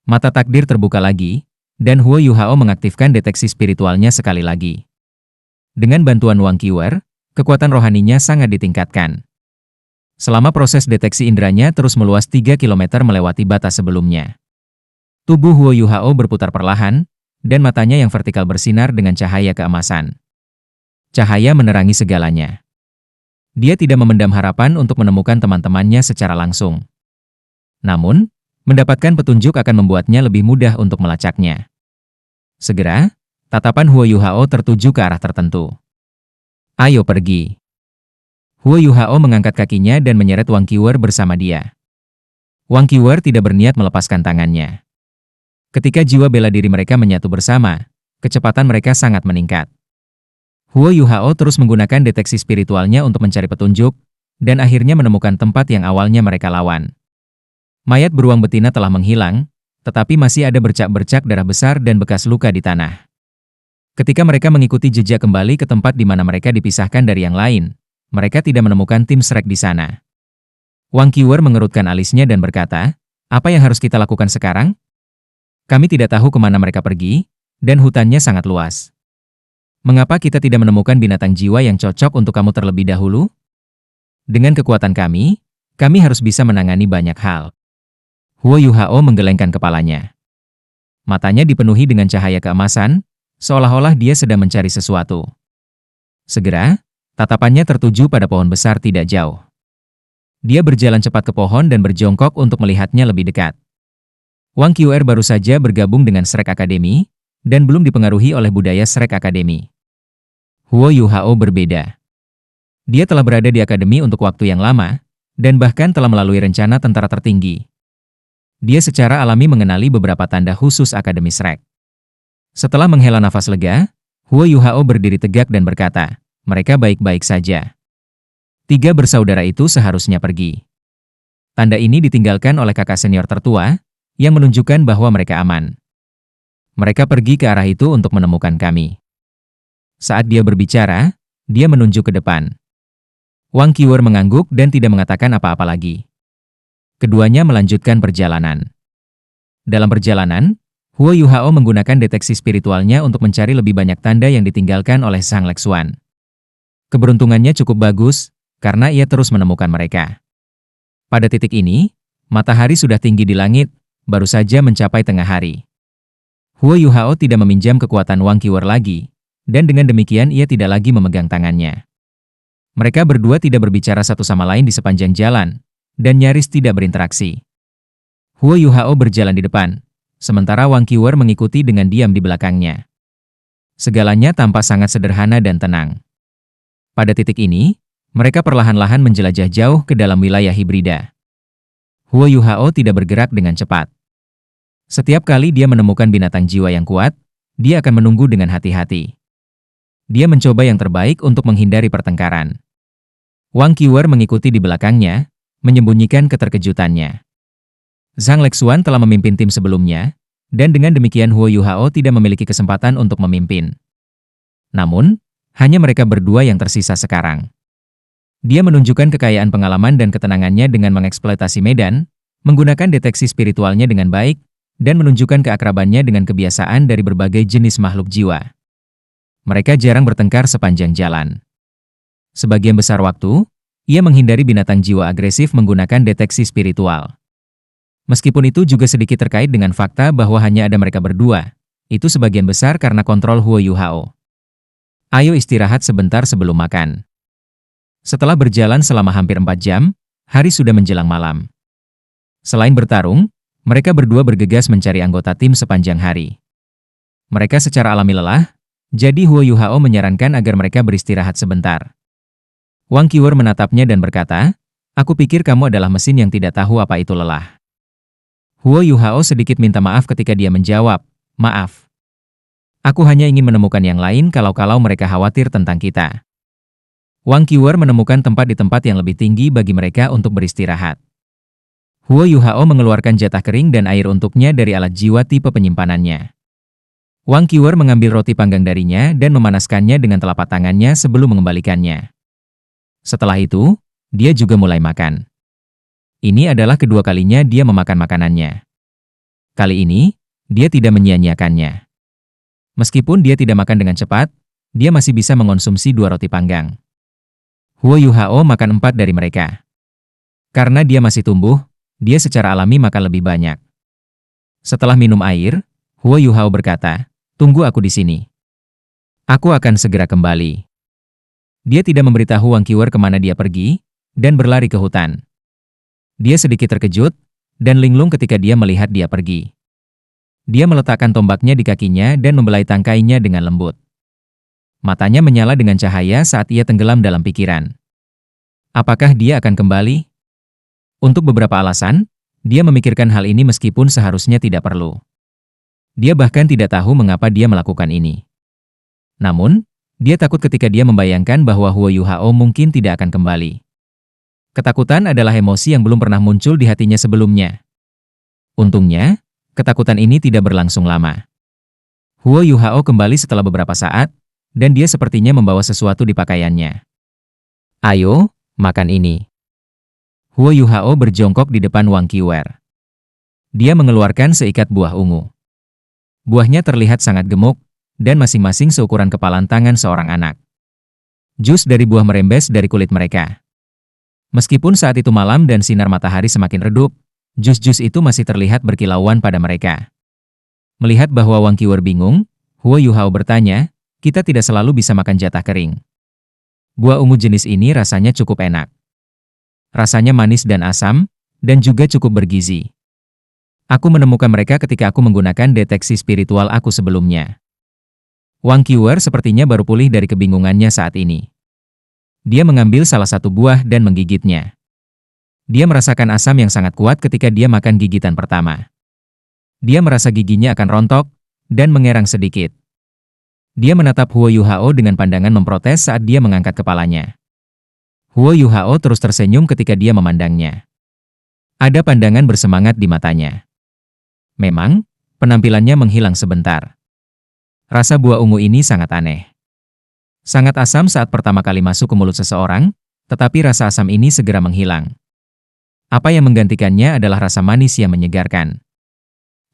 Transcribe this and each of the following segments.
Mata takdir terbuka lagi, dan Huo Yuhao mengaktifkan deteksi spiritualnya sekali lagi. Dengan bantuan Wang Qiwer, kekuatan rohaninya sangat ditingkatkan. Selama proses deteksi inderanya terus meluas 3 km melewati batas sebelumnya. Tubuh Huo Yuhao berputar perlahan, dan matanya yang vertikal bersinar dengan cahaya keemasan. Cahaya menerangi segalanya. Dia tidak memendam harapan untuk menemukan teman-temannya secara langsung. Namun, mendapatkan petunjuk akan membuatnya lebih mudah untuk melacaknya. Segera, tatapan Huo Yuhao tertuju ke arah tertentu. Ayo pergi. Huo Yuhao mengangkat kakinya dan menyeret Wang Qiwer bersama dia. Wang Qiwer tidak berniat melepaskan tangannya. Ketika jiwa bela diri mereka menyatu bersama, kecepatan mereka sangat meningkat. Huo Yuhao terus menggunakan deteksi spiritualnya untuk mencari petunjuk, dan akhirnya menemukan tempat yang awalnya mereka lawan. Mayat beruang betina telah menghilang, tetapi masih ada bercak-bercak darah besar dan bekas luka di tanah. Ketika mereka mengikuti jejak kembali ke tempat di mana mereka dipisahkan dari yang lain, mereka tidak menemukan tim Shrek di sana. Wang Qiwer mengerutkan alisnya dan berkata, "Apa yang harus kita lakukan sekarang? Kami tidak tahu kemana mereka pergi, dan hutannya sangat luas. Mengapa kita tidak menemukan binatang jiwa yang cocok untuk kamu terlebih dahulu? Dengan kekuatan kami harus bisa menangani banyak hal." Huo Yuhao menggelengkan kepalanya. Matanya dipenuhi dengan cahaya keemasan, seolah-olah dia sedang mencari sesuatu. Segera, tatapannya tertuju pada pohon besar tidak jauh. Dia berjalan cepat ke pohon dan berjongkok untuk melihatnya lebih dekat. Wang Qiwer baru saja bergabung dengan Shrek Academy, dan belum dipengaruhi oleh budaya Shrek Academy. Huo Yuhao berbeda. Dia telah berada di akademi untuk waktu yang lama, dan bahkan telah melalui rencana tentara tertinggi. Dia secara alami mengenali beberapa tanda khusus Akademi Shrek. Setelah menghela nafas lega, Huo Yuhao berdiri tegak dan berkata, "Mereka baik-baik saja. 3 bersaudara itu seharusnya pergi." Tanda ini ditinggalkan oleh kakak senior tertua, yang menunjukkan bahwa mereka aman. "Mereka pergi ke arah itu untuk menemukan kami." Saat dia berbicara, dia menunjuk ke depan. Wang Qiwer mengangguk dan tidak mengatakan apa-apa lagi. Keduanya melanjutkan perjalanan. Dalam perjalanan, Huo Yuhao menggunakan deteksi spiritualnya untuk mencari lebih banyak tanda yang ditinggalkan oleh Sang Leksuan. Keberuntungannya cukup bagus, karena ia terus menemukan mereka. Pada titik ini, matahari sudah tinggi di langit, baru saja mencapai tengah hari. Huo Yuhao tidak meminjam kekuatan Wang Qiwer lagi, dan dengan demikian ia tidak lagi memegang tangannya. Mereka berdua tidak berbicara satu sama lain di sepanjang jalan, dan nyaris tidak berinteraksi. Huo Yuhao berjalan di depan, sementara Wang Qiwer mengikuti dengan diam di belakangnya. Segalanya tampak sangat sederhana dan tenang. Pada titik ini, mereka perlahan-lahan menjelajah jauh ke dalam wilayah hibrida. Huo Yuhao tidak bergerak dengan cepat. Setiap kali dia menemukan binatang jiwa yang kuat, dia akan menunggu dengan hati-hati. Dia mencoba yang terbaik untuk menghindari pertengkaran. Wang Qiwer mengikuti di belakangnya, menyembunyikan keterkejutannya. Zhang Lexuan telah memimpin tim sebelumnya, dan dengan demikian Huo Yuhao tidak memiliki kesempatan untuk memimpin. Namun, hanya mereka berdua yang tersisa sekarang. Dia menunjukkan kekayaan pengalaman dan ketenangannya dengan mengeksploitasi medan, menggunakan deteksi spiritualnya dengan baik, dan menunjukkan keakrabannya dengan kebiasaan dari berbagai jenis makhluk jiwa. Mereka jarang bertengkar sepanjang jalan. Sebagian besar waktu, ia menghindari binatang jiwa agresif menggunakan deteksi spiritual. Meskipun itu juga sedikit terkait dengan fakta bahwa hanya ada mereka berdua, itu sebagian besar karena kontrol Huo Yuhao. Ayo istirahat sebentar sebelum makan. Setelah berjalan selama hampir 4 jam, hari sudah menjelang malam. Selain bertarung, mereka berdua bergegas mencari anggota tim sepanjang hari. Mereka secara alami lelah, jadi Huo Yuhao menyarankan agar mereka beristirahat sebentar. Wang Qiwer menatapnya dan berkata, "Aku pikir kamu adalah mesin yang tidak tahu apa itu lelah." Huo Yuhao sedikit minta maaf ketika dia menjawab, "Maaf. Aku hanya ingin menemukan yang lain kalau mereka khawatir tentang kita." Wang Qiwer menemukan tempat di tempat yang lebih tinggi bagi mereka untuk beristirahat. Huo Yuhao mengeluarkan jatah kering dan air untuknya dari alat jiwa tipe penyimpanannya. Wang Qiwer mengambil roti panggang darinya dan memanaskannya dengan telapak tangannya sebelum mengembalikannya. Setelah itu, dia juga mulai makan. Ini adalah kedua kalinya dia memakan makanannya. Kali ini, dia tidak menyia-nyiakannya. Meskipun dia tidak makan dengan cepat, dia masih bisa mengonsumsi 2 roti panggang. Huo Yuhao makan 4 dari mereka. Karena dia masih tumbuh, dia secara alami makan lebih banyak. Setelah minum air, Huo Yuhao berkata, "Tunggu aku di sini. Aku akan segera kembali." Dia tidak memberitahu Wang Qiwer kemana dia pergi, dan berlari ke hutan. Dia sedikit terkejut, dan linglung ketika dia melihat dia pergi. Dia meletakkan tombaknya di kakinya dan membelai tangkainya dengan lembut. Matanya menyala dengan cahaya saat ia tenggelam dalam pikiran. Apakah dia akan kembali? Untuk beberapa alasan, dia memikirkan hal ini meskipun seharusnya tidak perlu. Dia bahkan tidak tahu mengapa dia melakukan ini. Namun, dia takut ketika dia membayangkan bahwa Huo Yuhao mungkin tidak akan kembali. Ketakutan adalah emosi yang belum pernah muncul di hatinya sebelumnya. Untungnya, ketakutan ini tidak berlangsung lama. Huo Yuhao kembali setelah beberapa saat, dan dia sepertinya membawa sesuatu di pakaiannya. "Ayo, makan ini." Huo Yuhao berjongkok di depan Wang Qiwer. Dia mengeluarkan seikat buah ungu. Buahnya terlihat sangat gemuk, dan masing-masing seukuran kepalan tangan seorang anak. Jus dari buah merembes dari kulit mereka. Meskipun saat itu malam dan sinar matahari semakin redup, jus-jus itu masih terlihat berkilauan pada mereka. Melihat bahwa Wang Qiwer bingung, Huo Yuhao bertanya, "Kita tidak selalu bisa makan jatah kering. Buah ungu jenis ini rasanya cukup enak. Rasanya manis dan asam, dan juga cukup bergizi. Aku menemukan mereka ketika aku menggunakan deteksi spiritual aku sebelumnya." Wang Qiwer sepertinya baru pulih dari kebingungannya saat ini. Dia mengambil salah satu buah dan menggigitnya. Dia merasakan asam yang sangat kuat ketika dia makan gigitan pertama. Dia merasa giginya akan rontok, dan mengerang sedikit. Dia menatap Huo Yuhao dengan pandangan memprotes saat dia mengangkat kepalanya. Huo Yuhao terus tersenyum ketika dia memandangnya. Ada pandangan bersemangat di matanya. Memang, penampilannya menghilang sebentar. Rasa buah ungu ini sangat aneh. Sangat asam saat pertama kali masuk ke mulut seseorang, tetapi rasa asam ini segera menghilang. Apa yang menggantikannya adalah rasa manis yang menyegarkan.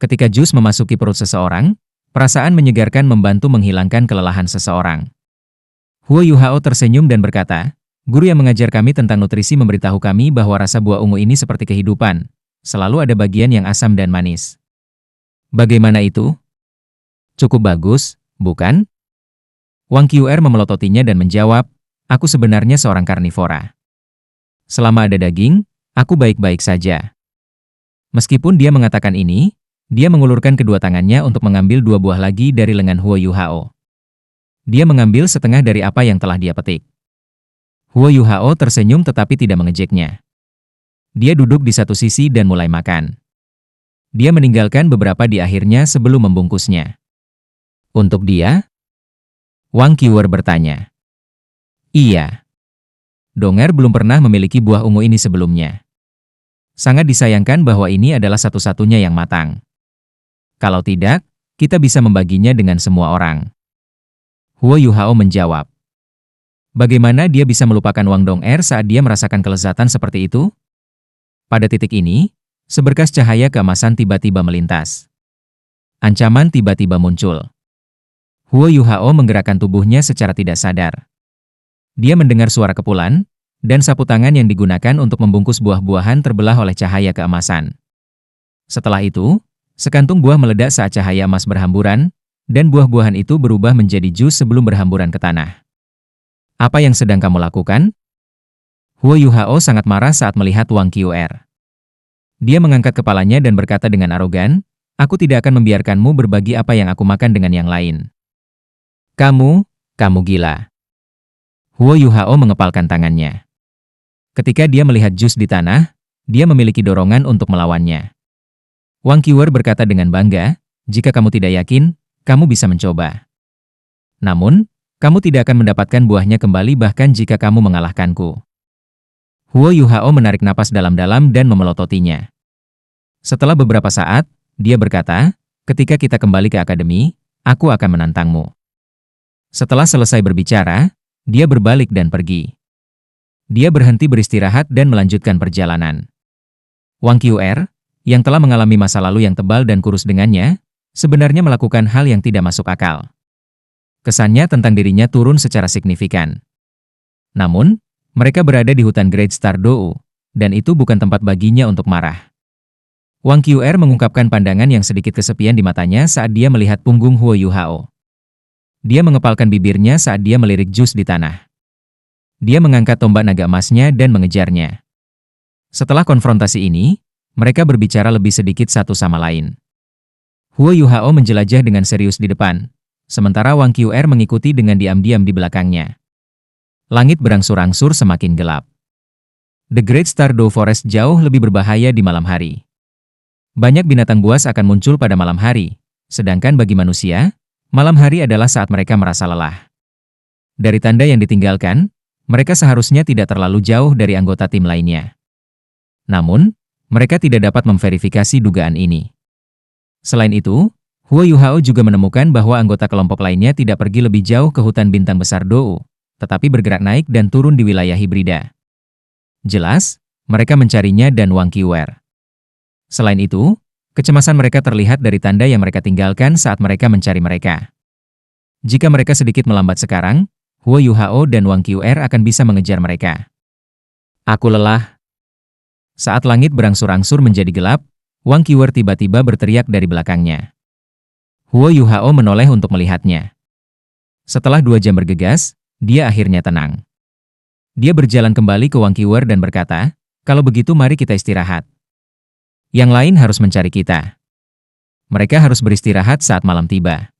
Ketika jus memasuki perut seseorang, perasaan menyegarkan membantu menghilangkan kelelahan seseorang. Huo Yuhao tersenyum dan berkata, "Guru yang mengajar kami tentang nutrisi memberitahu kami bahwa rasa buah ungu ini seperti kehidupan. Selalu ada bagian yang asam dan manis." "Bagaimana itu?" "Cukup bagus, bukan?" Wang Qiwer memelototinya dan menjawab, "Aku sebenarnya seorang karnivora. Selama ada daging, aku baik-baik saja." Meskipun dia mengatakan ini, dia mengulurkan kedua tangannya untuk mengambil 2 buah lagi dari lengan Huo Yuhao. Dia mengambil setengah dari apa yang telah dia petik. Huo Yuhao tersenyum tetapi tidak mengejeknya. Dia duduk di satu sisi dan mulai makan. Dia meninggalkan beberapa di akhirnya sebelum membungkusnya. "Untuk dia?" Wang Qiwer bertanya. "Iya. Dong'er belum pernah memiliki buah ungu ini sebelumnya. Sangat disayangkan bahwa ini adalah satu-satunya yang matang. Kalau tidak, kita bisa membaginya dengan semua orang." Huo Yuhao menjawab. Bagaimana dia bisa melupakan Wang Dong'er saat dia merasakan kelezatan seperti itu? Pada titik ini, seberkas cahaya keemasan tiba-tiba melintas. Ancaman tiba-tiba muncul. Huo Yuhao menggerakkan tubuhnya secara tidak sadar. Dia mendengar suara kepulan, dan sapu tangan yang digunakan untuk membungkus buah-buahan terbelah oleh cahaya keemasan. Setelah itu, sekantung buah meledak saat cahaya emas berhamburan, dan buah-buahan itu berubah menjadi jus sebelum berhamburan ke tanah. "Apa yang sedang kamu lakukan?" Huo Yuhao sangat marah saat melihat Wang Qiwer. Dia mengangkat kepalanya dan berkata dengan arogan, "Aku tidak akan membiarkanmu berbagi apa yang aku makan dengan yang lain. Kamu gila." Huo Yuhao mengepalkan tangannya. Ketika dia melihat jus di tanah, dia memiliki dorongan untuk melawannya. Wang Qiwer berkata dengan bangga, "Jika kamu tidak yakin, kamu bisa mencoba. Namun, kamu tidak akan mendapatkan buahnya kembali bahkan jika kamu mengalahkanku." Huo Yuhao menarik napas dalam-dalam dan memelototinya. Setelah beberapa saat, dia berkata, "Ketika kita kembali ke akademi, aku akan menantangmu." Setelah selesai berbicara, dia berbalik dan pergi. Dia berhenti beristirahat dan melanjutkan perjalanan. "Wang Qiwer, yang telah mengalami masa lalu yang tebal dan kurus dengannya, sebenarnya melakukan hal yang tidak masuk akal. Kesannya tentang dirinya turun secara signifikan. Namun, mereka berada di hutan Great Star Dou, dan itu bukan tempat baginya untuk marah. Wang Qr mengungkapkan pandangan yang sedikit kesepian di matanya saat dia melihat punggung Huo Yuhao. Dia mengepalkan bibirnya saat dia melirik jus di tanah. Dia mengangkat tombak naga emasnya dan mengejarnya. Setelah konfrontasi ini, mereka berbicara lebih sedikit satu sama lain. Huo Yuhao menjelajah dengan serius di depan, sementara Wang Qr mengikuti dengan diam-diam di belakangnya. Langit berangsur-angsur semakin gelap. The Great Star Dou Forest jauh lebih berbahaya di malam hari. Banyak binatang buas akan muncul pada malam hari, sedangkan bagi manusia, malam hari adalah saat mereka merasa lelah. Dari tanda yang ditinggalkan, mereka seharusnya tidak terlalu jauh dari anggota tim lainnya. Namun, mereka tidak dapat memverifikasi dugaan ini. Selain itu, Huo Yuhao juga menemukan bahwa anggota kelompok lainnya tidak pergi lebih jauh ke hutan bintang besar Dou, tetapi bergerak naik dan turun di wilayah hibrida. Jelas, mereka mencarinya dan Wang Qr. Selain itu, kecemasan mereka terlihat dari tanda yang mereka tinggalkan saat mereka mencari mereka. Jika mereka sedikit melambat sekarang, Huo Yuhao dan Wang Qr akan bisa mengejar mereka. Aku lelah. Saat langit berangsur-angsur menjadi gelap, Wang Qr tiba-tiba berteriak dari belakangnya. Huo Yuhao menoleh untuk melihatnya. Setelah 2 jam bergegas, dia akhirnya tenang. Dia berjalan kembali ke Wang Qr dan berkata, "Kalau begitu mari kita istirahat. Yang lain harus mencari kita. Mereka harus beristirahat saat malam tiba.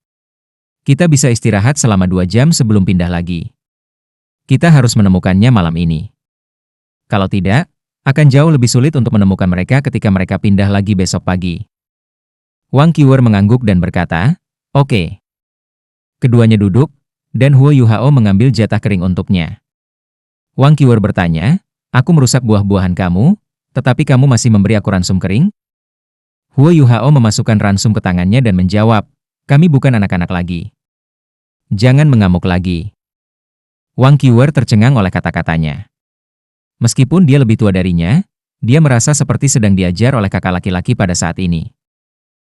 Kita bisa istirahat selama 2 jam sebelum pindah lagi. Kita harus menemukannya malam ini. Kalau tidak, akan jauh lebih sulit untuk menemukan mereka ketika mereka pindah lagi besok pagi." Wang Qr mengangguk dan berkata, "Oke." Keduanya duduk, dan Huo Yuhao mengambil jatah kering untuknya. Wang Qr bertanya, "Aku merusak buah-buahan kamu, tetapi kamu masih memberi aku ransum kering?" Huo Yuhao memasukkan ransum ke tangannya dan menjawab, "Kami bukan anak-anak lagi. Jangan mengamuk lagi." Wang Qr tercengang oleh kata-katanya. Meskipun dia lebih tua darinya, dia merasa seperti sedang diajar oleh kakak laki-laki pada saat ini.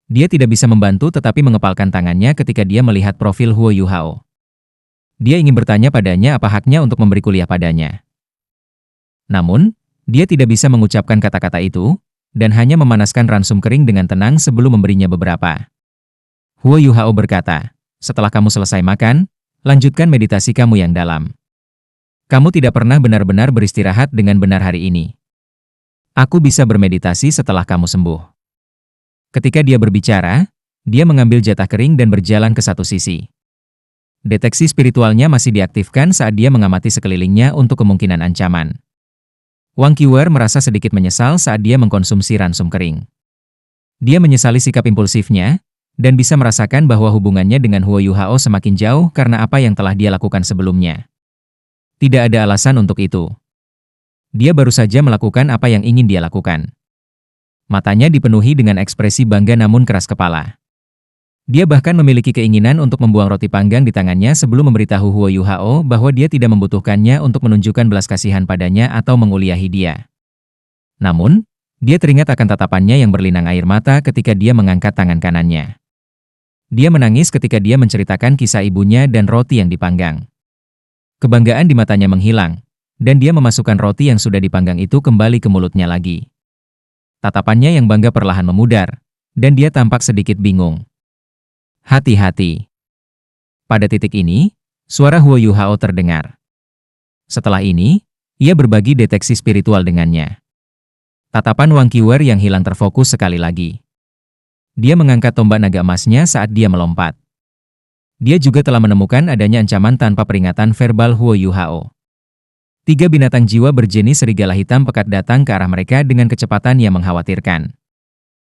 Dia tidak bisa membantu tetapi mengepalkan tangannya ketika dia melihat profil Huo Yuhao. Dia ingin bertanya padanya apa haknya untuk memberi kuliah padanya. Namun, dia tidak bisa mengucapkan kata-kata itu, dan hanya memanaskan ransum kering dengan tenang sebelum memberinya beberapa. Huo Yuhao berkata, "Setelah kamu selesai makan, lanjutkan meditasi kamu yang dalam. Kamu tidak pernah benar-benar beristirahat dengan benar hari ini. Aku bisa bermeditasi setelah kamu sembuh." Ketika dia berbicara, dia mengambil jatah kering dan berjalan ke satu sisi. Deteksi spiritualnya masih diaktifkan saat dia mengamati sekelilingnya untuk kemungkinan ancaman. Wang Qr merasa sedikit menyesal saat dia mengkonsumsi ransum kering. Dia menyesali sikap impulsifnya, dan bisa merasakan bahwa hubungannya dengan Huo Yuhao semakin jauh karena apa yang telah dia lakukan sebelumnya. Tidak ada alasan untuk itu. Dia baru saja melakukan apa yang ingin dia lakukan. Matanya dipenuhi dengan ekspresi bangga namun keras kepala. Dia bahkan memiliki keinginan untuk membuang roti panggang di tangannya sebelum memberitahu Huo Yuhao bahwa dia tidak membutuhkannya untuk menunjukkan belas kasihan padanya atau menguliahi dia. Namun, dia teringat akan tatapannya yang berlinang air mata ketika dia mengangkat tangan kanannya. Dia menangis ketika dia menceritakan kisah ibunya dan roti yang dipanggang. Kebanggaan di matanya menghilang, dan dia memasukkan roti yang sudah dipanggang itu kembali ke mulutnya lagi. Tatapannya yang bangga perlahan memudar, dan dia tampak sedikit bingung. "Hati-hati." Pada titik ini, suara Huo Yuhao terdengar. Setelah ini, ia berbagi deteksi spiritual dengannya. Tatapan Wang Qr yang hilang terfokus sekali lagi. Dia mengangkat tombak naga emasnya saat dia melompat. Dia juga telah menemukan adanya ancaman tanpa peringatan verbal Huo Yuhao. 3 binatang jiwa berjenis serigala hitam pekat datang ke arah mereka dengan kecepatan yang mengkhawatirkan.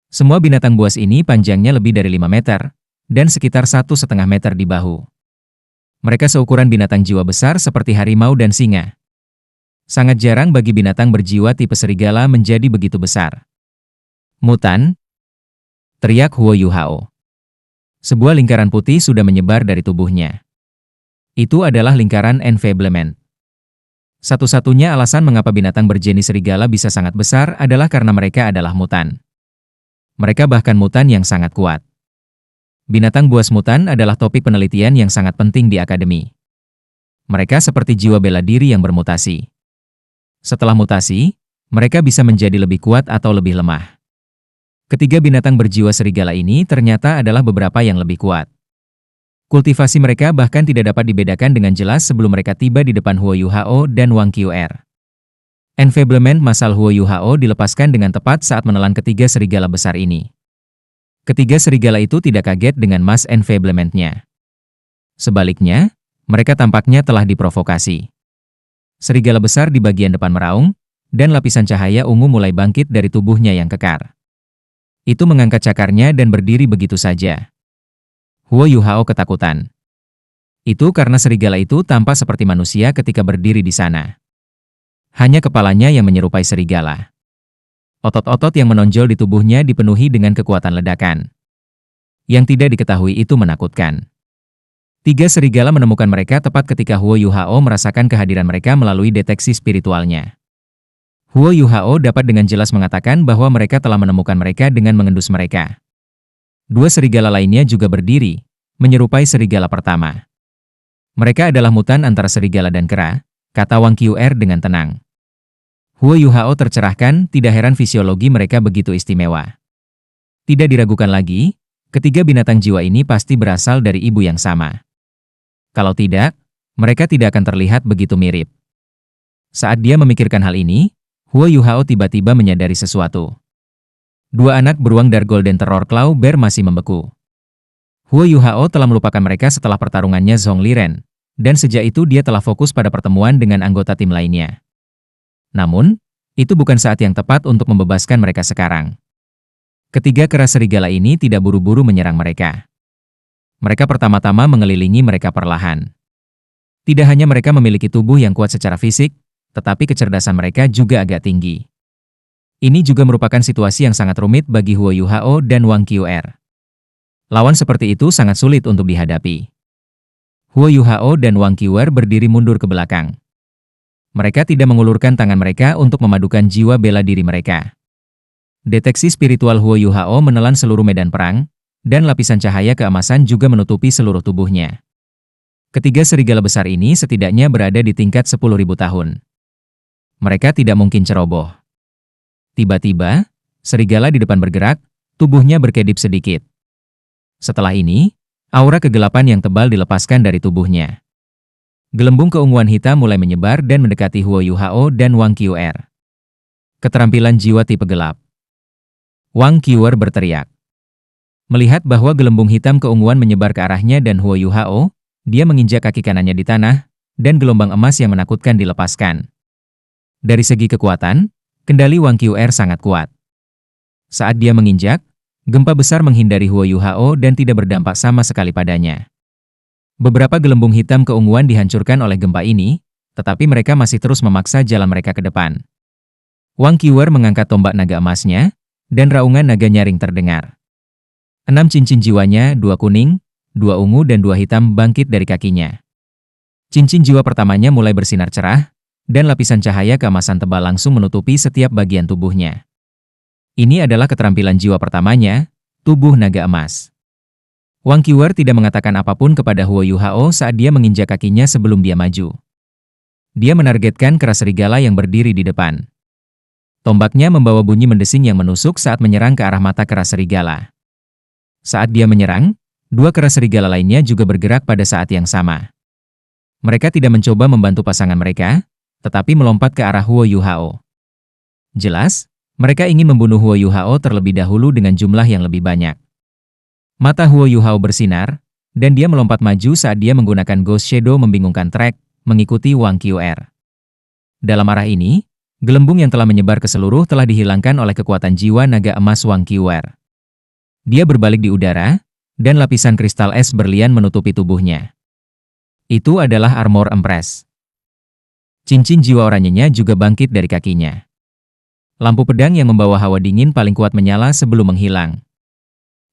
Semua binatang buas ini panjangnya lebih dari 5 meter, dan sekitar 1,5 meter di bahu. Mereka seukuran binatang jiwa besar seperti harimau dan singa. Sangat jarang bagi binatang berjiwa tipe serigala menjadi begitu besar. "Mutan!" teriak Huo Yuhao. Sebuah lingkaran putih sudah menyebar dari tubuhnya. Itu adalah lingkaran enfablement. Satu-satunya alasan mengapa binatang berjenis serigala bisa sangat besar adalah karena mereka adalah mutan. Mereka bahkan mutan yang sangat kuat. Binatang buas mutan adalah topik penelitian yang sangat penting di akademi. Mereka seperti jiwa bela diri yang bermutasi. Setelah mutasi, mereka bisa menjadi lebih kuat atau lebih lemah. Ketiga binatang berjiwa serigala ini ternyata adalah beberapa yang lebih kuat. Kultivasi mereka bahkan tidak dapat dibedakan dengan jelas sebelum mereka tiba di depan Huo Yuhao dan Wang Qr. Enfablement masal Huo Yuhao dilepaskan dengan tepat saat menelan ketiga serigala besar ini. Ketiga serigala itu tidak kaget dengan mass enfablement-nya. Sebaliknya, mereka tampaknya telah diprovokasi. Serigala besar di bagian depan meraung, dan lapisan cahaya ungu mulai bangkit dari tubuhnya yang kekar. Itu mengangkat cakarnya dan berdiri begitu saja. Huo Yuhao ketakutan. Itu karena serigala itu tampak seperti manusia ketika berdiri di sana. Hanya kepalanya yang menyerupai serigala. Otot-otot yang menonjol di tubuhnya dipenuhi dengan kekuatan ledakan. Yang tidak diketahui itu menakutkan. Tiga serigala menemukan mereka tepat ketika Huo Yuhao merasakan kehadiran mereka melalui deteksi spiritualnya. Huo Yuhao dapat dengan jelas mengatakan bahwa mereka telah menemukan mereka dengan mengendus mereka. Dua serigala lainnya juga berdiri, menyerupai serigala pertama. Mereka adalah mutan antara serigala dan kera, kata Wang Qr dengan tenang. Huo Yuhao tercerahkan, tidak heran fisiologi mereka begitu istimewa. Tidak diragukan lagi, ketiga binatang jiwa ini pasti berasal dari ibu yang sama. Kalau tidak, mereka tidak akan terlihat begitu mirip. Saat dia memikirkan hal ini, Huo Yuhao tiba-tiba menyadari sesuatu. Dua anak beruang dari Golden Terror Claw Bear masih membeku. Huo Yuhao telah melupakan mereka setelah pertarungannya Zhong Liren, dan sejak itu dia telah fokus pada pertemuan dengan anggota tim lainnya. Namun, itu bukan saat yang tepat untuk membebaskan mereka sekarang. Ketiga kera serigala ini tidak buru-buru menyerang mereka. Mereka pertama-tama mengelilingi mereka perlahan. Tidak hanya mereka memiliki tubuh yang kuat secara fisik, tetapi kecerdasan mereka juga agak tinggi. Ini juga merupakan situasi yang sangat rumit bagi Huo Yuhao dan Wang Qr. Lawan seperti itu sangat sulit untuk dihadapi. Huo Yuhao dan Wang Qr berdiri mundur ke belakang. Mereka tidak mengulurkan tangan mereka untuk memadukan jiwa bela diri mereka. Deteksi spiritual Huo Yuhao menelan seluruh medan perang, dan lapisan cahaya keemasan juga menutupi seluruh tubuhnya. Ketiga serigala besar ini setidaknya berada di tingkat 10.000 tahun. Mereka tidak mungkin ceroboh. Tiba-tiba, serigala di depan bergerak, tubuhnya berkedip sedikit. Setelah ini, aura kegelapan yang tebal dilepaskan dari tubuhnya. Gelembung keunguan hitam mulai menyebar dan mendekati Huo Yuhao dan Wang Qr. Keterampilan jiwa tipe gelap. Wang Qr berteriak. Melihat bahwa gelembung hitam keunguan menyebar ke arahnya dan Huo Yuhao, dia menginjak kaki kanannya di tanah, dan gelombang emas yang menakutkan dilepaskan. Dari segi kekuatan, kendali Wang Qr sangat kuat. Saat dia menginjak, gempa besar menghindari Huo Yuhao dan tidak berdampak sama sekali padanya. Beberapa gelembung hitam keunguan dihancurkan oleh gempa ini, tetapi mereka masih terus memaksa jalan mereka ke depan. Wang Qr mengangkat tombak naga emasnya, dan raungan naga nyaring terdengar. 6 cincin jiwanya, 2 kuning, 2 ungu dan 2 hitam bangkit dari kakinya. Cincin jiwa pertamanya mulai bersinar cerah, dan lapisan cahaya keemasan tebal langsung menutupi setiap bagian tubuhnya. Ini adalah keterampilan jiwa pertamanya, tubuh naga emas. Wang Qr tidak mengatakan apapun kepada Huo Yuhao saat dia menginjak kakinya sebelum dia maju. Dia menargetkan kera serigala yang berdiri di depan. Tombaknya membawa bunyi mendesing yang menusuk saat menyerang ke arah mata kera serigala. Saat dia menyerang, dua kera serigala lainnya juga bergerak pada saat yang sama. Mereka tidak mencoba membantu pasangan mereka, tetapi melompat ke arah Huo Yuhao. Jelas, mereka ingin membunuh Huo Yuhao terlebih dahulu dengan jumlah yang lebih banyak. Mata Huo Yuhao bersinar, dan dia melompat maju saat dia menggunakan Ghost Shadow membingungkan trek, mengikuti Wang Qr. Dalam arah ini, gelembung yang telah menyebar ke seluruh telah dihilangkan oleh kekuatan jiwa naga emas Wang Qr. Dia berbalik di udara, dan lapisan kristal es berlian menutupi tubuhnya. Itu adalah armor Empress. Cincin jiwa oranyenya juga bangkit dari kakinya. Lampu pedang yang membawa hawa dingin paling kuat menyala sebelum menghilang.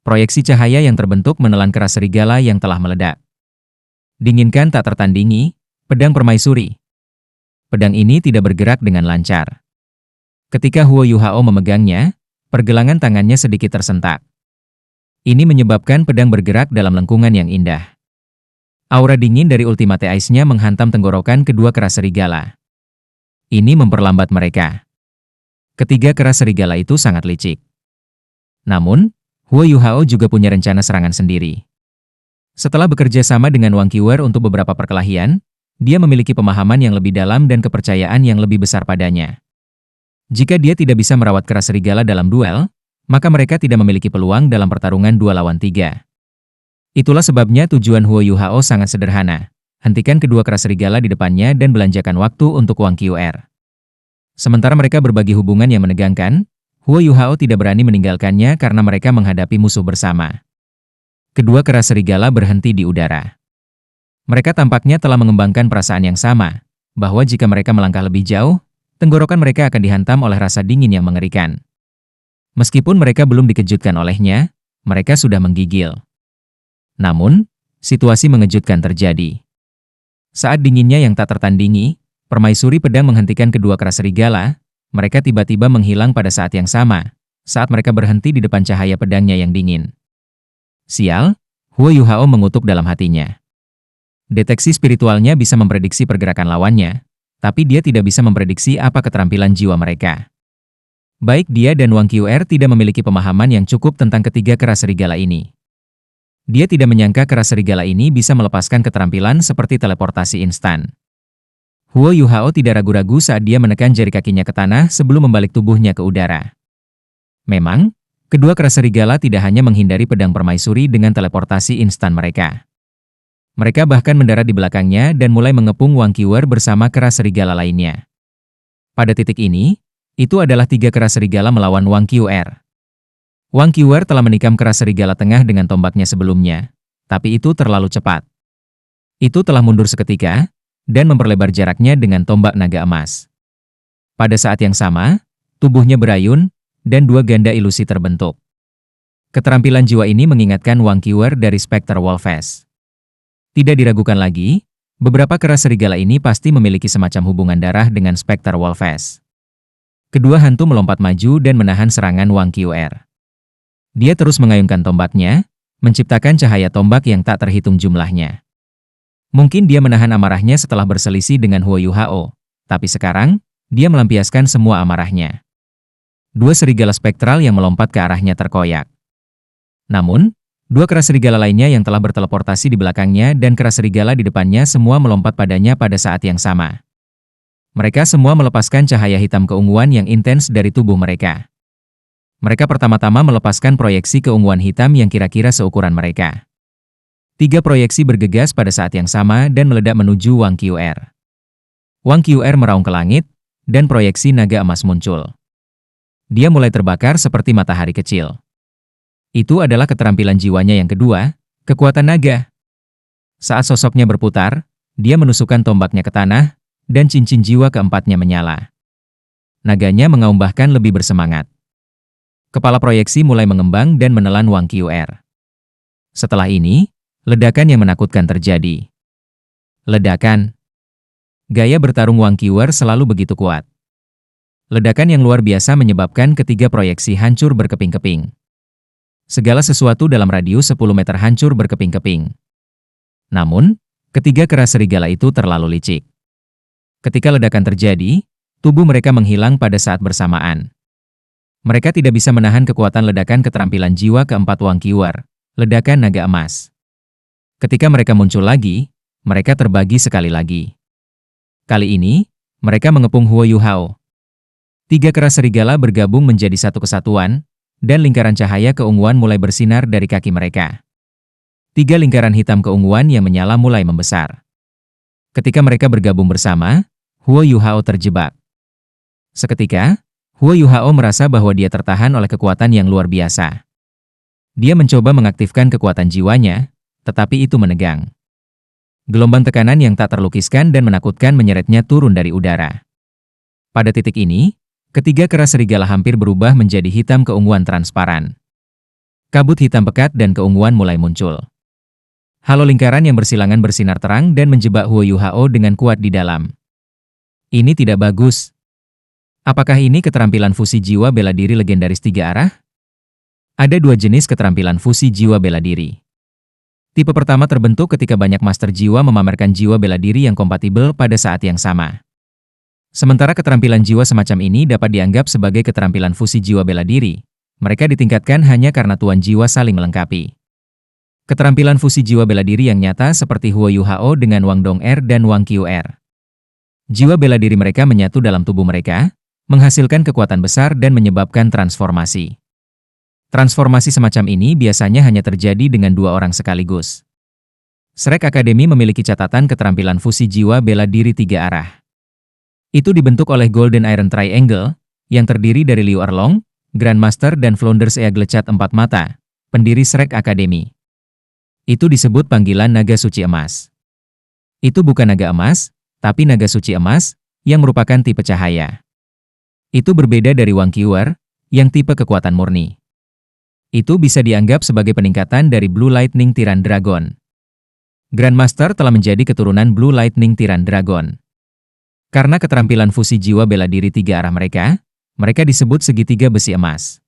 Proyeksi cahaya yang terbentuk menelan kera serigala yang telah meledak. Dinginkan tak tertandingi, pedang permaisuri. Pedang ini tidak bergerak dengan lancar. Ketika Huo Yuhao memegangnya, Pergelangan tangannya sedikit tersentak. Ini menyebabkan pedang bergerak dalam lengkungan yang indah. Aura dingin dari Ultimate Ice-nya menghantam tenggorokan kedua kera serigala. Ini memperlambat mereka. Ketiga kera serigala itu sangat licik. Namun, Huo Yuhao juga punya rencana serangan sendiri. Setelah bekerja sama dengan Wang Qiuer untuk beberapa perkelahian, dia memiliki pemahaman yang lebih dalam dan kepercayaan yang lebih besar padanya. Jika dia tidak bisa merawat kera serigala dalam duel, maka mereka tidak memiliki peluang dalam pertarungan 2 lawan 3. Itulah sebabnya tujuan Huo Yuhao sangat sederhana. Hentikan kedua kera serigala di depannya dan belanjakan waktu untuk Wang Qiuer. Sementara mereka berbagi hubungan yang menegangkan, Huo Yuhao tidak berani meninggalkannya karena mereka menghadapi musuh bersama. Kedua kera serigala berhenti di udara. Mereka tampaknya telah mengembangkan perasaan yang sama, bahwa jika mereka melangkah lebih jauh, tenggorokan mereka akan dihantam oleh rasa dingin yang mengerikan. Meskipun mereka belum dikejutkan olehnya, mereka sudah menggigil. Namun, situasi mengejutkan terjadi. Saat dinginnya yang tak tertandingi, permaisuri pedang menghentikan kedua kera serigala, mereka tiba-tiba menghilang pada saat yang sama, saat mereka berhenti di depan cahaya pedangnya yang dingin. Sial, Huo Yuhao mengutuk dalam hatinya. Deteksi spiritualnya bisa memprediksi pergerakan lawannya, tapi dia tidak bisa memprediksi apa keterampilan jiwa mereka. Baik dia dan Wang Qiuer tidak memiliki pemahaman yang cukup tentang ketiga kera serigala ini. Dia tidak menyangka kera serigala ini bisa melepaskan keterampilan seperti teleportasi instan. Huo Yuhao tidak ragu-ragu saat dia menekan jari kakinya ke tanah sebelum membalik tubuhnya ke udara. Memang, kedua kera serigala tidak hanya menghindari pedang permaisuri dengan teleportasi instan mereka. Mereka bahkan mendarat di belakangnya dan mulai mengepung Wang Qiuer bersama kera serigala lainnya. Pada titik ini, itu adalah 3 kera serigala melawan Wang Qiuer. Wang Qiuer telah menikam kera serigala tengah dengan tombaknya sebelumnya, tapi itu terlalu cepat. Itu telah mundur seketika, dan memperlebar jaraknya dengan tombak naga emas. Pada saat yang sama, tubuhnya berayun, dan 2 ganda ilusi terbentuk. Keterampilan jiwa ini mengingatkan Wang Qiuer dari Spectre Wolfes. Tidak diragukan lagi, beberapa kera serigala ini pasti memiliki semacam hubungan darah dengan Spectre Wolfes. Kedua hantu melompat maju dan menahan serangan Wang Qiuer. Dia terus mengayunkan tombaknya, menciptakan cahaya tombak yang tak terhitung jumlahnya. Mungkin dia menahan amarahnya setelah berselisih dengan Huo Yuhao, tapi sekarang, dia melampiaskan semua amarahnya. 2 serigala spektral yang melompat ke arahnya terkoyak. Namun, 2 kera serigala lainnya yang telah berteleportasi di belakangnya dan kera serigala di depannya semua melompat padanya pada saat yang sama. Mereka semua melepaskan cahaya hitam keunguan yang intens dari tubuh mereka. Mereka pertama-tama melepaskan proyeksi keunguan hitam yang kira-kira seukuran mereka. 3 proyeksi bergegas pada saat yang sama dan meledak menuju Wang Qiuer. Wang Qiuer meraung ke langit, dan proyeksi naga emas muncul. Dia mulai terbakar seperti matahari kecil. Itu adalah keterampilan jiwanya yang kedua, kekuatan naga. Saat sosoknya berputar, dia menusukkan tombaknya ke tanah, dan cincin jiwa keempatnya menyala. Naganya mengaum bahkan lebih bersemangat. Kepala proyeksi mulai mengembang dan menelan Wang Qiuer. Setelah ini, ledakan yang menakutkan terjadi. Ledakan. Gaya bertarung Wang Qiuer selalu begitu kuat. Ledakan yang luar biasa menyebabkan ketiga proyeksi hancur berkeping-keping. Segala sesuatu dalam radius 10 meter hancur berkeping-keping. Namun, ketiga kera serigala itu terlalu licik. Ketika ledakan terjadi, tubuh mereka menghilang pada saat bersamaan. Mereka tidak bisa menahan kekuatan ledakan keterampilan jiwa keempat Wang Qiuer, ledakan naga emas. Ketika mereka muncul lagi, mereka terbagi sekali lagi. Kali ini, mereka mengepung Huo Yuhao. 3 kera serigala bergabung menjadi satu kesatuan, dan lingkaran cahaya keunguan mulai bersinar dari kaki mereka. 3 lingkaran hitam keunguan yang menyala mulai membesar. Ketika mereka bergabung bersama, Huo Yuhao terjebak. Seketika, Huo Yuhao merasa bahwa dia tertahan oleh kekuatan yang luar biasa. Dia mencoba mengaktifkan kekuatan jiwanya, tetapi itu menegang. Gelombang tekanan yang tak terlukiskan dan menakutkan menyeretnya turun dari udara. Pada titik ini, ketiga kera serigala hampir berubah menjadi hitam keunguan transparan. Kabut hitam pekat dan keunguan mulai muncul. Halo lingkaran yang bersilangan bersinar terang dan menjebak Huo Yuhao dengan kuat di dalam. Ini tidak bagus. Apakah ini keterampilan fusi jiwa bela diri legendaris 3 arah? Ada 2 jenis keterampilan fusi jiwa bela diri. Tipe pertama terbentuk ketika banyak master jiwa memamerkan jiwa bela diri yang kompatibel pada saat yang sama. Sementara keterampilan jiwa semacam ini dapat dianggap sebagai keterampilan fusi jiwa bela diri. Mereka ditingkatkan hanya karena tuan jiwa saling melengkapi. Keterampilan fusi jiwa bela diri yang nyata seperti Huo Yu Hao dengan Wang Dong-er dan Wang Qiu-er. Jiwa bela diri mereka menyatu dalam tubuh mereka, menghasilkan kekuatan besar dan menyebabkan transformasi. Transformasi semacam ini biasanya hanya terjadi dengan 2 orang sekaligus. Shrek Academy memiliki catatan keterampilan fusi jiwa bela diri 3 arah. Itu dibentuk oleh Golden Iron Triangle, yang terdiri dari Liu Erlong, Grandmaster dan Flounders Eaglecat 4 mata, pendiri Shrek Academy. Itu disebut panggilan naga suci emas. Itu bukan naga emas, tapi naga suci emas, yang merupakan tipe cahaya. Itu berbeda dari Wang Qiu-er, yang tipe kekuatan murni. Itu bisa dianggap sebagai peningkatan dari Blue Lightning Tyran Dragon. Grandmaster telah menjadi keturunan Blue Lightning Tyran Dragon. Karena keterampilan fusi jiwa bela diri 3 arah mereka disebut segitiga besi emas.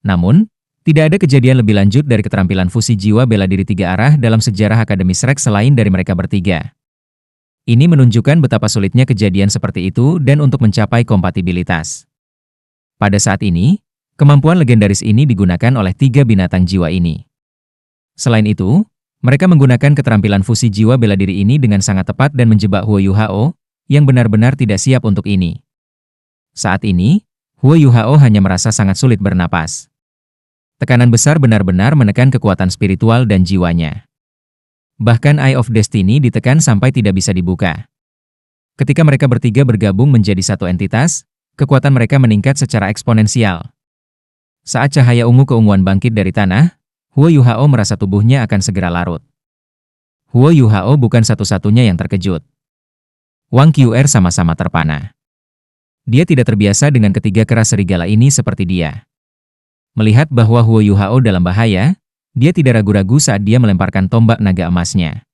Namun, tidak ada kejadian lebih lanjut dari keterampilan fusi jiwa bela diri 3 arah dalam sejarah Akademi Shrek selain dari mereka bertiga. Ini menunjukkan betapa sulitnya kejadian seperti itu dan untuk mencapai kompatibilitas. Pada saat ini, kemampuan legendaris ini digunakan oleh 3 binatang jiwa ini. Selain itu, mereka menggunakan keterampilan fusi jiwa bela diri ini dengan sangat tepat dan menjebak Huo Yu Hao, yang benar-benar tidak siap untuk ini. Saat ini, Huo Yu Hao hanya merasa sangat sulit bernapas. Tekanan besar benar-benar menekan kekuatan spiritual dan jiwanya. Bahkan Eye of Destiny ditekan sampai tidak bisa dibuka. Ketika mereka bertiga bergabung menjadi satu entitas, kekuatan mereka meningkat secara eksponensial. Saat cahaya ungu keunguan bangkit dari tanah, Huo Yu Hao merasa tubuhnya akan segera larut. Huo Yu Hao bukan satu-satunya yang terkejut. Wang Qiu-er sama-sama terpana. Dia tidak terbiasa dengan ketiga kera serigala ini seperti dia. Melihat bahwa Huo Yu Hao dalam bahaya, dia tidak ragu-ragu saat dia melemparkan tombak naga emasnya.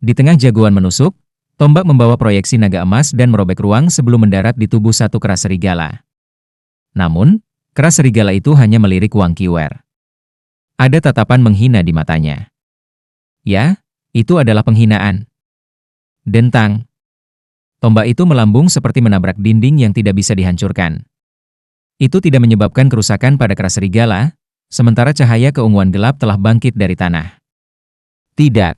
Di tengah jagoan menusuk, tombak membawa proyeksi naga emas dan merobek ruang sebelum mendarat di tubuh satu kera serigala. Namun, kera serigala itu hanya melirik Wang Qiu-er. Ada tatapan menghina di matanya. Ya, itu adalah penghinaan. Dentang. Tombak itu melambung seperti menabrak dinding yang tidak bisa dihancurkan. Itu tidak menyebabkan kerusakan pada kera serigala, sementara cahaya keunguan gelap telah bangkit dari tanah. Tidak.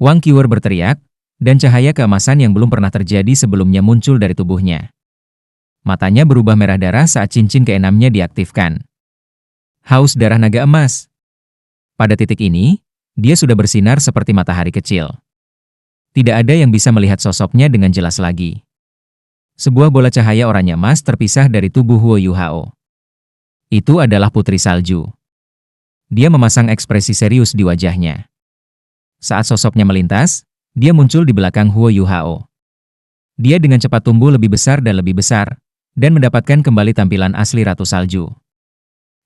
Wang Qiu-er berteriak, dan cahaya keemasan yang belum pernah terjadi sebelumnya muncul dari tubuhnya. Matanya berubah merah darah saat cincin keenamnya diaktifkan. Haus darah naga emas. Pada titik ini, dia sudah bersinar seperti matahari kecil. Tidak ada yang bisa melihat sosoknya dengan jelas lagi. Sebuah bola cahaya oranye emas terpisah dari tubuh Huo Yu Hao. Itu adalah Putri Salju. Dia memasang ekspresi serius di wajahnya. Saat sosoknya melintas, dia muncul di belakang Huo Yu Hao. Dia dengan cepat tumbuh lebih besar dan mendapatkan kembali tampilan asli Ratu Salju.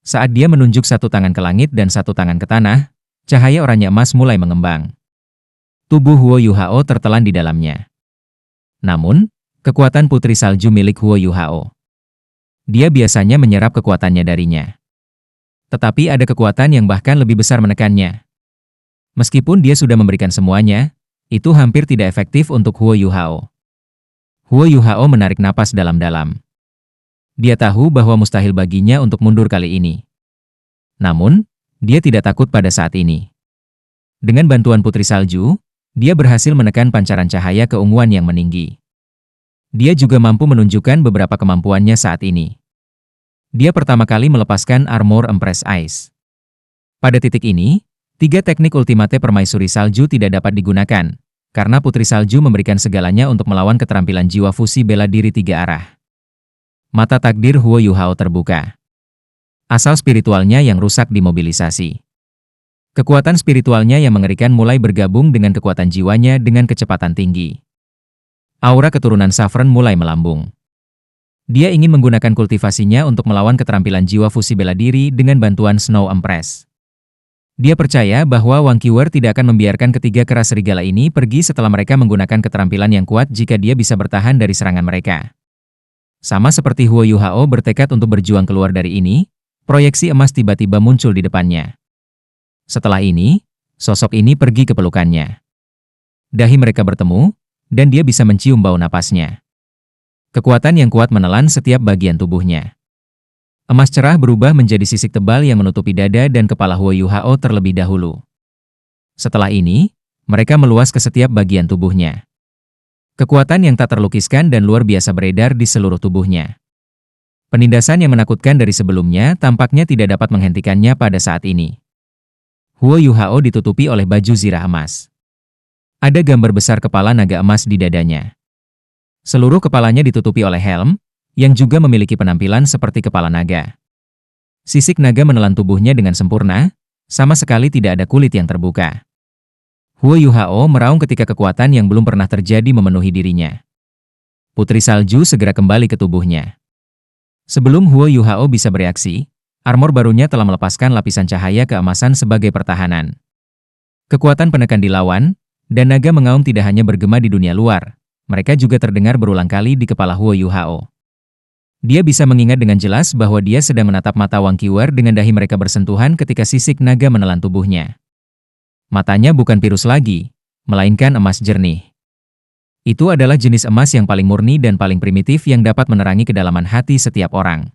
Saat dia menunjuk satu tangan ke langit dan satu tangan ke tanah, cahaya oranye emas mulai mengembang. Tubuh Huo Yu Hao tertelan di dalamnya. Namun, kekuatan Putri Salju milik Huo Yu Hao. Dia biasanya menyerap kekuatannya darinya. Tetapi ada kekuatan yang bahkan lebih besar menekannya. Meskipun dia sudah memberikan semuanya, itu hampir tidak efektif untuk Huo Yu Hao. Huo Yu Hao menarik napas dalam-dalam. Dia tahu bahwa mustahil baginya untuk mundur kali ini. Namun, dia tidak takut pada saat ini. Dengan bantuan Putri Salju, dia berhasil menekan pancaran cahaya keunguan yang meninggi. Dia juga mampu menunjukkan beberapa kemampuannya saat ini. Dia pertama kali melepaskan armor Empress Ice. Pada titik ini, 3 teknik ultimate permaisuri salju tidak dapat digunakan, karena Putri Salju memberikan segalanya untuk melawan keterampilan jiwa fusi bela diri 3 arah. Mata takdir Huo Yu Hao terbuka. Asal spiritualnya yang rusak dimobilisasi. Kekuatan spiritualnya yang mengerikan mulai bergabung dengan kekuatan jiwanya dengan kecepatan tinggi. Aura keturunan Saffron mulai melambung. Dia ingin menggunakan kultivasinya untuk melawan keterampilan jiwa fusi bela diri dengan bantuan Snow Empress. Dia percaya bahwa Wang Qiu-er tidak akan membiarkan ketiga kera serigala ini pergi setelah mereka menggunakan keterampilan yang kuat jika dia bisa bertahan dari serangan mereka. Sama seperti Huo Yuhao bertekad untuk berjuang keluar dari ini, proyeksi emas tiba-tiba muncul di depannya. Setelah ini, sosok ini pergi ke pelukannya. Dahi mereka bertemu, dan dia bisa mencium bau napasnya. Kekuatan yang kuat menelan setiap bagian tubuhnya. Emas cerah berubah menjadi sisik tebal yang menutupi dada dan kepala Huo Yuhao terlebih dahulu. Setelah ini, mereka meluas ke setiap bagian tubuhnya. Kekuatan yang tak terlukiskan dan luar biasa beredar di seluruh tubuhnya. Penindasan yang menakutkan dari sebelumnya tampaknya tidak dapat menghentikannya pada saat ini. Huo Yuhao ditutupi oleh baju zirah emas. Ada gambar besar kepala naga emas di dadanya. Seluruh kepalanya ditutupi oleh helm, yang juga memiliki penampilan seperti kepala naga. Sisik naga menelan tubuhnya dengan sempurna, sama sekali tidak ada kulit yang terbuka. Huo Yuhao meraung ketika kekuatan yang belum pernah terjadi memenuhi dirinya. Putri salju segera kembali ke tubuhnya. Sebelum Huo Yuhao bisa bereaksi, armor barunya telah melepaskan lapisan cahaya keemasan sebagai pertahanan. Kekuatan penekan dilawan, dan naga mengaum tidak hanya bergema di dunia luar, mereka juga terdengar berulang kali di kepala Huo Yuhao. Dia bisa mengingat dengan jelas bahwa dia sedang menatap mata Wang Qiwer dengan dahi mereka bersentuhan ketika sisik naga menelan tubuhnya. Matanya bukan pirus lagi, melainkan emas jernih. Itu adalah jenis emas yang paling murni dan paling primitif yang dapat menerangi kedalaman hati setiap orang.